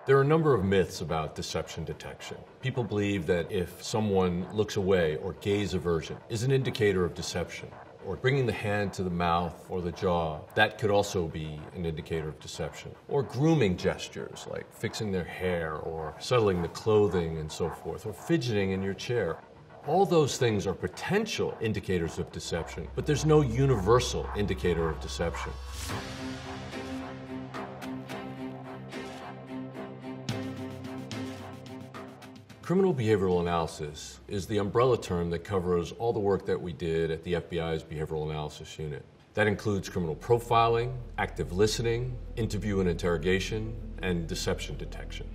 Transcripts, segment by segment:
There are a number of myths about deception detection. People believe that if someone looks away or gaze aversion is an indicator of deception, or bringing the hand to the mouth or the jaw, that could also be an indicator of deception. Or grooming gestures like fixing their hair or settling the clothing and so forth, or fidgeting in your chair. All those things are potential indicators of deception, but there's no universal indicator of deception. Criminal behavioral analysis is the umbrella term that covers all the work that we did at the FBI's Behavioral Analysis Unit. That includes criminal profiling, active listening, interview and interrogation, and deception detection.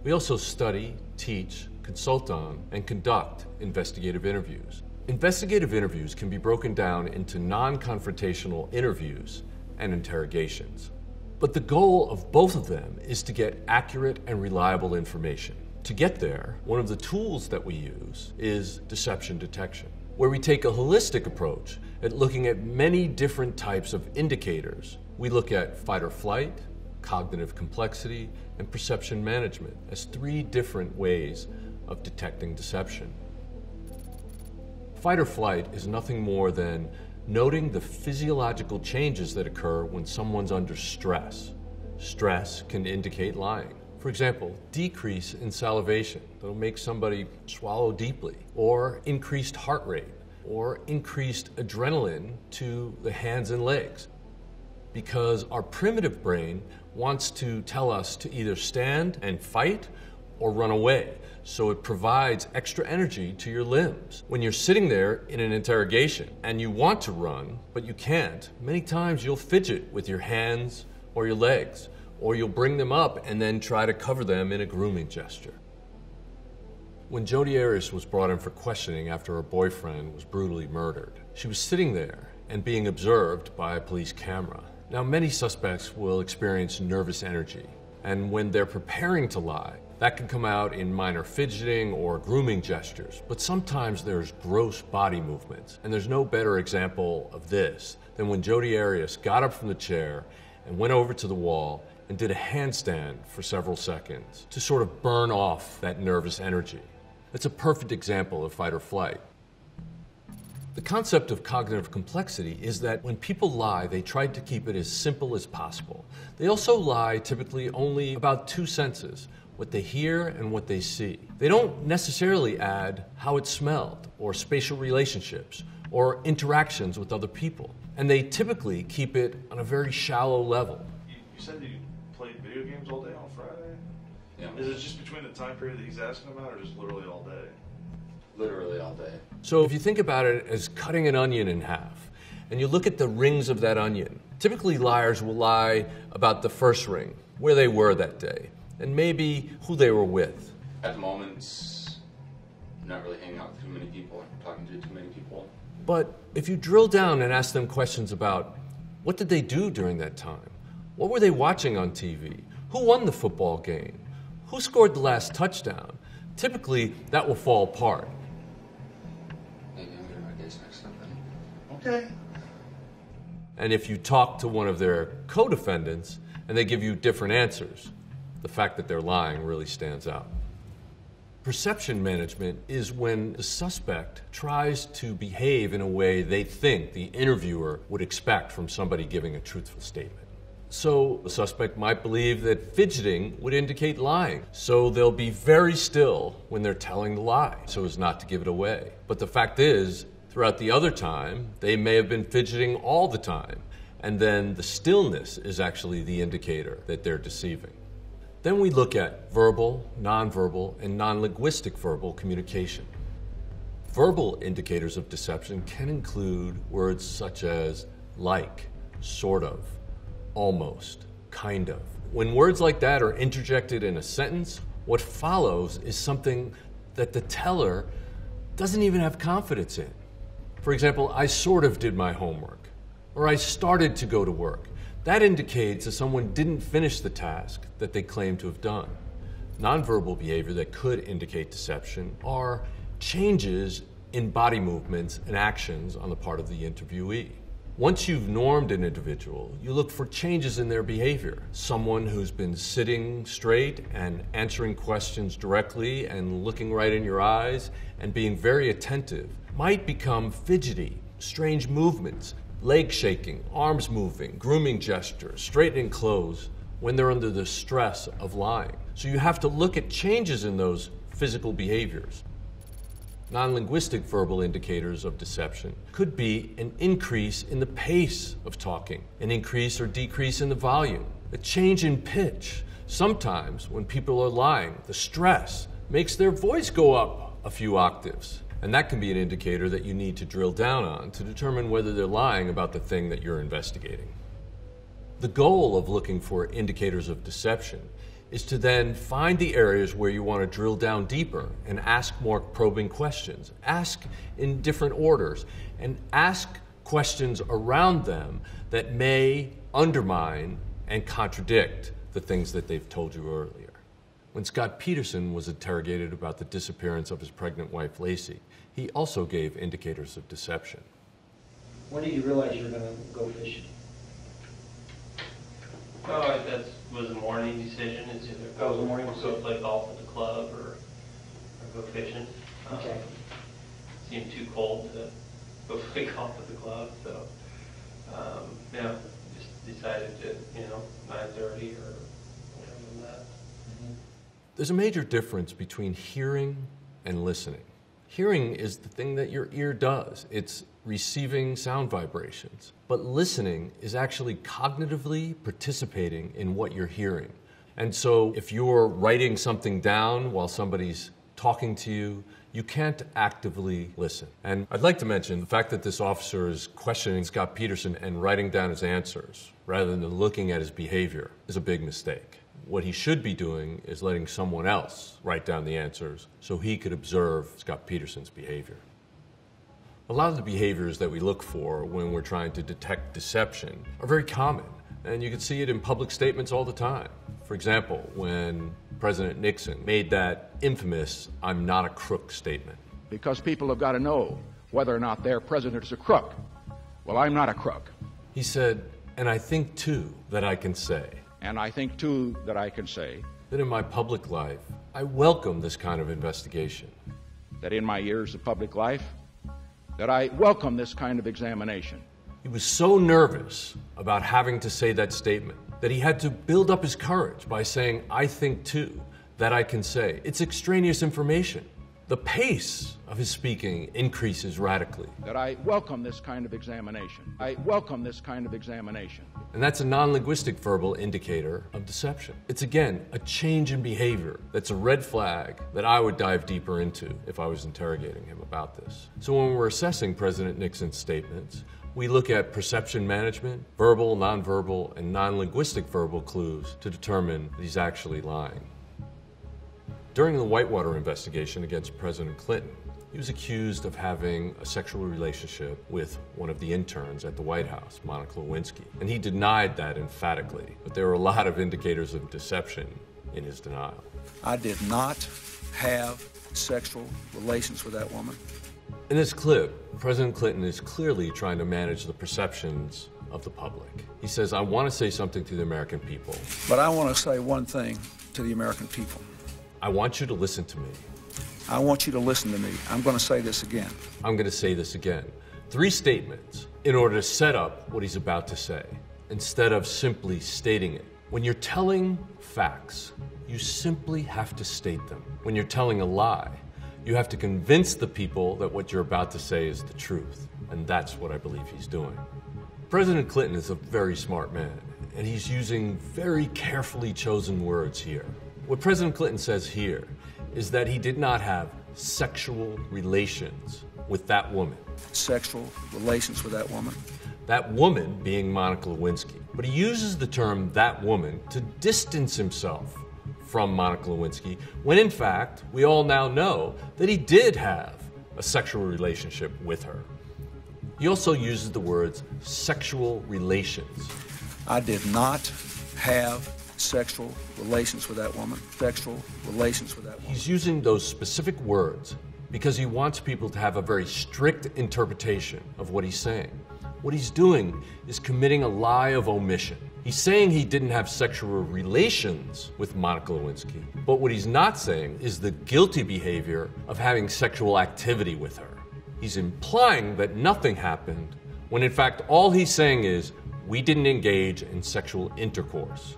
We also study, teach, consult on, and conduct investigative interviews. Investigative interviews can be broken down into non-confrontational interviews and interrogations. But the goal of both of them is to get accurate and reliable information. To get there, one of the tools that we use is deception detection, where we take a holistic approach at looking at many different types of indicators. We look at fight or flight, cognitive complexity, and perception management as three different ways of detecting deception. Fight or flight is nothing more than noting the physiological changes that occur when someone's under stress. Stress can indicate lying. For example, decrease in salivation that'll make somebody swallow deeply, or increased heart rate, or increased adrenaline to the hands and legs. Because our primitive brain wants to tell us to either stand and fight or run away. So it provides extra energy to your limbs. When you're sitting there in an interrogation and you want to run, but you can't, many times you'll fidget with your hands or your legs, or you'll bring them up and then try to cover them in a grooming gesture. When Jodi Arias was brought in for questioning after her boyfriend was brutally murdered, she was sitting there and being observed by a police camera. Now, many suspects will experience nervous energy, and when they're preparing to lie, that can come out in minor fidgeting or grooming gestures, but sometimes there's gross body movements, and there's no better example of this than when Jodi Arias got up from the chair and went over to the wall and did a handstand for several seconds to sort of burn off that nervous energy. It's a perfect example of fight or flight. The concept of cognitive complexity is that when people lie, they try to keep it as simple as possible. They also lie typically only about two senses, what they hear and what they see. They don't necessarily add how it smelled, or spatial relationships, or interactions with other people. And they typically keep it on a very shallow level. You said that you played video games all day on Friday? Yeah. Is it just between the time period that he's asking about, or just literally all day? Literally all day. So if you think about it as cutting an onion in half, and you look at the rings of that onion, typically liars will lie about the first ring, where they were that day, and maybe who they were with. At the moment, not really hanging out with too many people, talking to too many people. But if you drill down and ask them questions about what did they do during that time? What were they watching on TV? Who won the football game? Who scored the last touchdown? Typically, that will fall apart. Maybe I'm getting my days mixed up then. Okay. And if you talk to one of their co-defendants and they give you different answers, the fact that they're lying really stands out. Perception management is when the suspect tries to behave in a way they think the interviewer would expect from somebody giving a truthful statement. So the suspect might believe that fidgeting would indicate lying, so they'll be very still when they're telling the lie so as not to give it away. But the fact is, throughout the other time, they may have been fidgeting all the time, and then the stillness is actually the indicator that they're deceiving. Then we look at verbal, nonverbal, and non-linguistic verbal communication. Verbal indicators of deception can include words such as like, sort of, almost, kind of. When words like that are interjected in a sentence, what follows is something that the teller doesn't even have confidence in. For example, I sort of did my homework, or I started to go to work. That indicates that someone didn't finish the task that they claim to have done. Nonverbal behavior that could indicate deception are changes in body movements and actions on the part of the interviewee. Once you've normed an individual, you look for changes in their behavior. Someone who's been sitting straight and answering questions directly and looking right in your eyes and being very attentive might become fidgety, strange movements, leg shaking, arms moving, grooming gestures, straightening clothes when they're under the stress of lying. So you have to look at changes in those physical behaviors. Non-linguistic verbal indicators of deception could be an increase in the pace of talking, an increase or decrease in the volume, a change in pitch. Sometimes when people are lying, the stress makes their voice go up a few octaves. And that can be an indicator that you need to drill down on to determine whether they're lying about the thing that you're investigating. The goal of looking for indicators of deception is to then find the areas where you want to drill down deeper and ask more probing questions. Ask in different orders and ask questions around them that may undermine and contradict the things that they've told you earlier. When Scott Peterson was interrogated about the disappearance of his pregnant wife, Lacey, he also gave indicators of deception. When did you realize you were going to go fishing? Oh, that was a morning decision. It's either go play golf at the club or go fishing. Okay. It seemed too cold to go play golf at the club, so yeah, just decided to 9:30 or whatever than that. There's a major difference between hearing and listening. Hearing is the thing that your ear does. It's receiving sound vibrations. But listening is actually cognitively participating in what you're hearing. And so if you're writing something down while somebody's talking to you, you can't actively listen. And I'd like to mention the fact that this officer is questioning Scott Peterson and writing down his answers rather than looking at his behavior is a big mistake. What he should be doing is letting someone else write down the answers so he could observe Scott Peterson's behavior. A lot of the behaviors that we look for when we're trying to detect deception are very common, and you can see it in public statements all the time. For example, when President Nixon made that infamous "I'm not a crook" statement. Because people have got to know whether or not their president is a crook. Well, I'm not a crook. He said, "And I think too that I can say." And I think too that I can say that in my public life, I welcome this kind of investigation. That in my years of public life, that I welcome this kind of examination. He was so nervous about having to say that statement that he had to build up his courage by saying, "I think too that I can say." It's extraneous information. The pace of his speaking increases radically. That I welcome this kind of examination. I welcome this kind of examination. And that's a non-linguistic verbal indicator of deception. It's again a change in behavior that's a red flag that I would dive deeper into if I was interrogating him about this. So when we're assessing President Nixon's statements, we look at perception management, verbal, nonverbal, and non-linguistic verbal clues to determine that he's actually lying. During the Whitewater investigation against President Clinton, he was accused of having a sexual relationship with one of the interns at the White House, Monica Lewinsky. And he denied that emphatically, but there were a lot of indicators of deception in his denial. I did not have sexual relations with that woman. In this clip, President Clinton is clearly trying to manage the perceptions of the public. He says, "I want to say something to the American people. But I want to say one thing to the American people. I want you to listen to me. I want you to listen to me. I'm going to say this again. I'm going to say this again." 3 statements in order to set up what he's about to say, instead of simply stating it. When you're telling facts, you simply have to state them. When you're telling a lie, you have to convince the people that what you're about to say is the truth. And that's what I believe he's doing. President Clinton is a very smart man, and he's using very carefully chosen words here. What President Clinton says here is that he did not have sexual relations with that woman. Sexual relations with that woman. That woman being Monica Lewinsky. But he uses the term "that woman" to distance himself from Monica Lewinsky, when in fact, we all now know that he did have a sexual relationship with her. He also uses the words "sexual relations." I did not have sexual relations with that woman. Sexual relations with that woman. He's using those specific words because he wants people to have a very strict interpretation of what he's saying. what he's doing is committing a lie of omission. He's saying he didn't have sexual relations with Monica Lewinsky, but what he's not saying is the guilty behavior of having sexual activity with her. He's implying that nothing happened, when in fact all he's saying is, we didn't engage in sexual intercourse.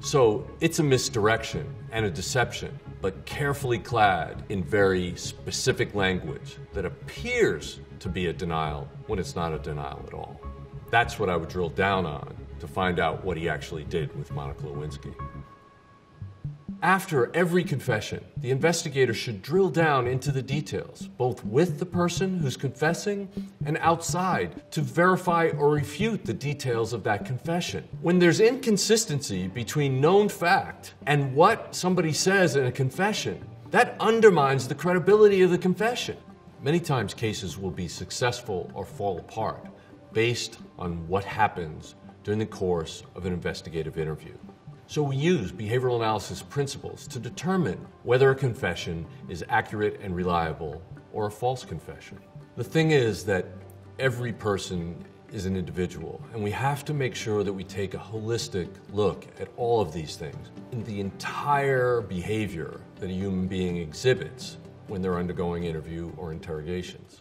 So it's a misdirection and a deception, but carefully clad in very specific language that appears to be a denial when it's not a denial at all. That's what I would drill down on to find out what he actually did with Monica Lewinsky. After every confession, the investigator should drill down into the details, both with the person who's confessing and outside, to verify or refute the details of that confession. When there's inconsistency between known fact and what somebody says in a confession, that undermines the credibility of the confession. Many times cases will be successful or fall apart based on what happens during the course of an investigative interview. So we use behavioral analysis principles to determine whether a confession is accurate and reliable or a false confession. The thing is that every person is an individual, and we have to make sure that we take a holistic look at all of these things and the entire behavior that a human being exhibits when they're undergoing interview or interrogations.